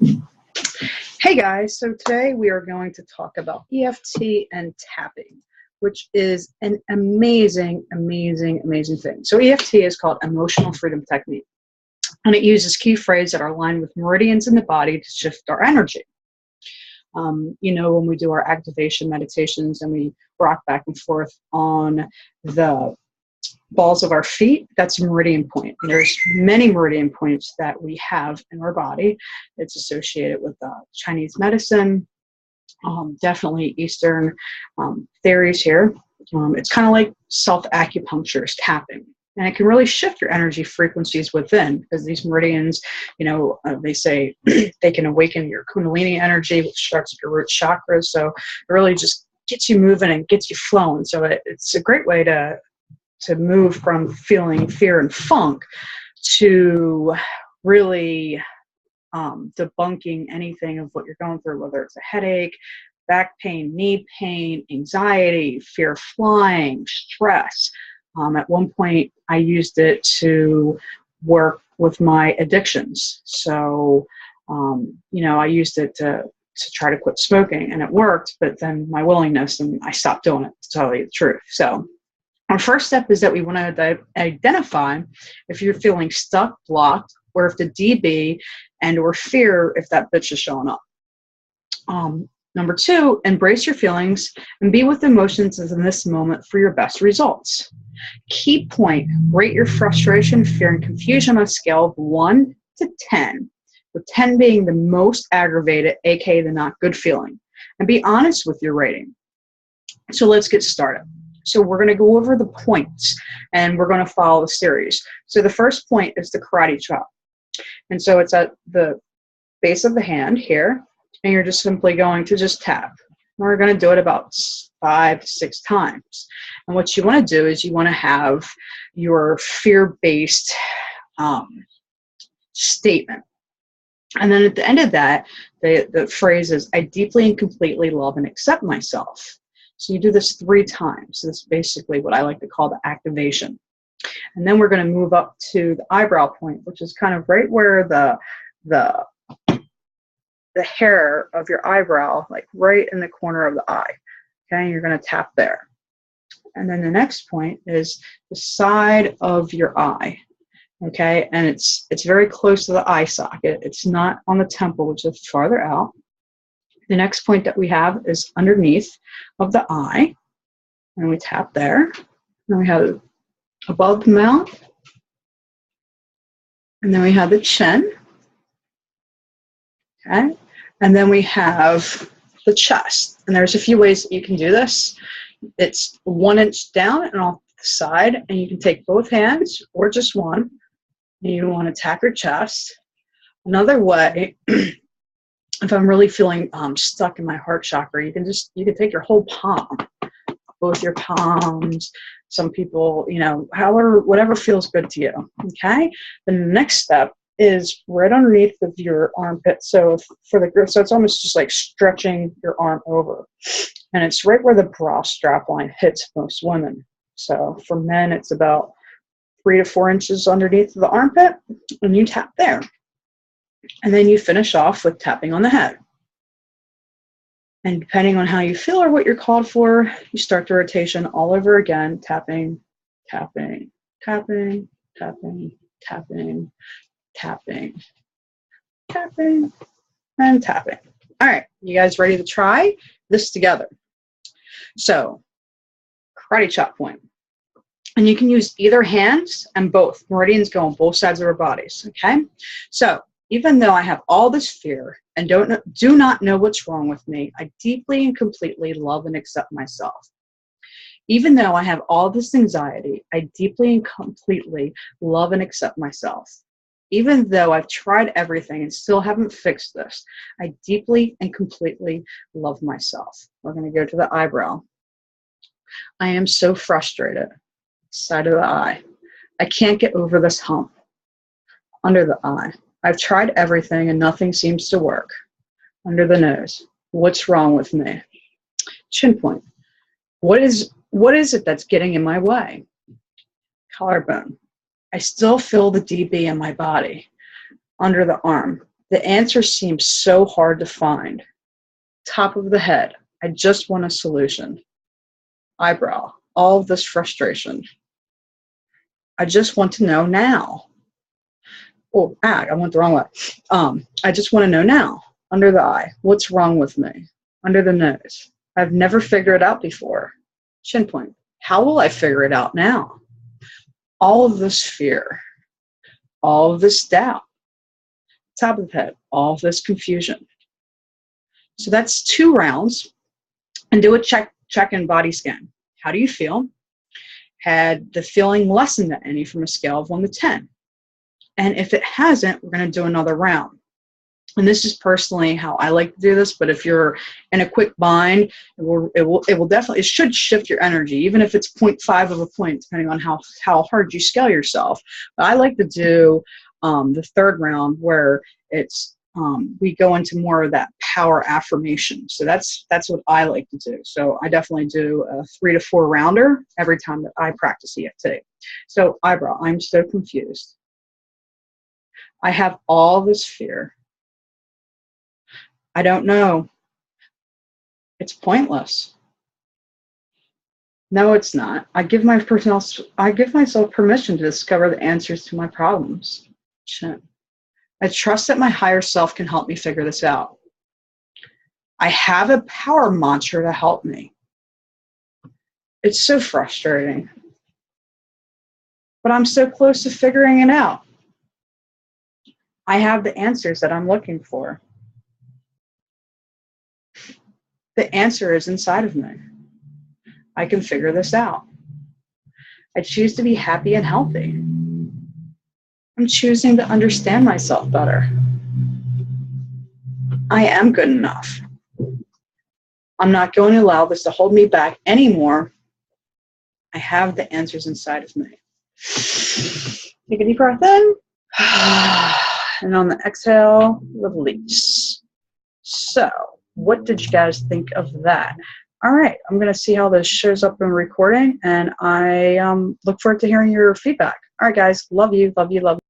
Hey guys, so today we are going to talk about EFT and tapping, which is an amazing, amazing, amazing thing. So EFT is called Emotional Freedom Technique, and it uses key phrases that are aligned with meridians in the body to shift our energy. When we do our activation meditations and we rock back and forth on the balls of our feet, that's a meridian point. And there's many meridian points that we have in our body. It's associated with Chinese medicine, definitely Eastern theories here. It's kind of like self-acupuncture is tapping. And it can really shift your energy frequencies within, because these meridians, they say they can awaken your Kundalini energy, which starts at your root chakras. So it really just gets you moving and gets you flowing. So it's a great way to move from feeling fear and funk to really debunking anything of what you're going through, whether it's a headache, back pain, knee pain, anxiety, fear of flying, stress. At one point, I used it to work with my addictions. So, I used it to try to quit smoking, and it worked, but then my willingness, and I stopped doing it, to tell you the truth. So our first step is that we want to identify if you're feeling stuck, blocked, or if the DB and or fear, if that bitch is showing up. Number two, embrace your feelings and be with emotions in this moment for your best results. Key point, rate your frustration, fear, and confusion on a scale of 1 to 10, with 10 being the most aggravated, aka the not good feeling. And be honest with your rating. So let's get started. So we're going to go over the points, and we're going to follow the series. So the first point is the karate chop. And so it's at the base of the hand here, and you're just simply going to just tap. And we're going to do it about 5 to 6 times. And what you want to do is you want to have your fear-based statement. And then at the end of that, the phrase is, I deeply and completely love and accept myself. So you do this 3 times. So this is basically what I like to call the activation. And then we're going to move up to the eyebrow point, which is kind of right where the hair of your eyebrow, like right in the corner of the eye. Okay, you're going to tap there. And then the next point is the side of your eye. Okay, and it's very close to the eye socket. It's not on the temple, which is farther out. The next point that we have is underneath of the eye, and we tap there. Then we have above the mouth, and then we have the chin, okay? And then we have the chest, and there's a few ways that you can do this. It's 1 inch down and off the side, and you can take both hands or just one, and you want to tap your chest. Another way, if I'm really feeling stuck in my heart chakra, you can take your whole palm, both your palms. Some people, whatever feels good to you. Okay. The next step is right underneath of your armpit. So it's almost just like stretching your arm over, and it's right where the bra strap line hits most women. So for men, it's about 3 to 4 inches underneath the armpit, and you tap there. And then you finish off with tapping on the head. And depending on how you feel or what you're called for, you start the rotation all over again, tapping, tapping, tapping, tapping, tapping, tapping, tapping, and tapping. All right, you guys ready to try this together? So, karate chop point. And you can use either hands and both. Meridians go on both sides of our bodies, okay? So, even though I have all this fear and do not know what's wrong with me, I deeply and completely love and accept myself. Even though I have all this anxiety, I deeply and completely love and accept myself. Even though I've tried everything and still haven't fixed this, I deeply and completely love myself. We're going to go to the eyebrow. I am so frustrated. Side of the eye. I can't get over this hump. Under the eye. I've tried everything and nothing seems to work. Under the nose. What's wrong with me? Chin point. What is it that's getting in my way? Collarbone. I still feel the DB in my body. Under the arm. The answer seems so hard to find. Top of the head, I just want a solution. Eyebrow, all of this frustration. I just want to know now. Oh, I went the wrong way. I just want to know now. Under the eye, what's wrong with me? Under the nose, I've never figured it out before. Chin point, how will I figure it out now? All of this fear, all of this doubt. Top of the head, all of this confusion. So that's 2 rounds. And do a check-in body scan. How do you feel? Had the feeling lessened to any from a scale of 1 to 10? And if it hasn't, we're going to do another round. And this is personally how I like to do this, but if you're in a quick bind, it should shift your energy, even if it's 0.5 of a point, depending on how hard you scale yourself. But I like to do the 3rd round where it's we go into more of that power affirmation. So that's what I like to do. So I definitely do a 3 to 4 rounder every time that I practice EFT. So eyebrow, I'm so confused. I have all this fear. I don't know. It's pointless. No, it's not. I give myself permission to discover the answers to my problems. Chin. I trust that my higher self can help me figure this out. I have a power mantra to help me. It's so frustrating. But I'm so close to figuring it out. I have the answers that I'm looking for. The answer is inside of me. I can figure this out. I choose to be happy and healthy. I'm choosing to understand myself better. I am good enough. I'm not going to allow this to hold me back anymore. I have the answers inside of me. Take a deep breath in. And on the exhale, release. So, what did you guys think of that? All right, I'm going to see how this shows up in recording, and I look forward to hearing your feedback. All right, guys, love you, love you, love you.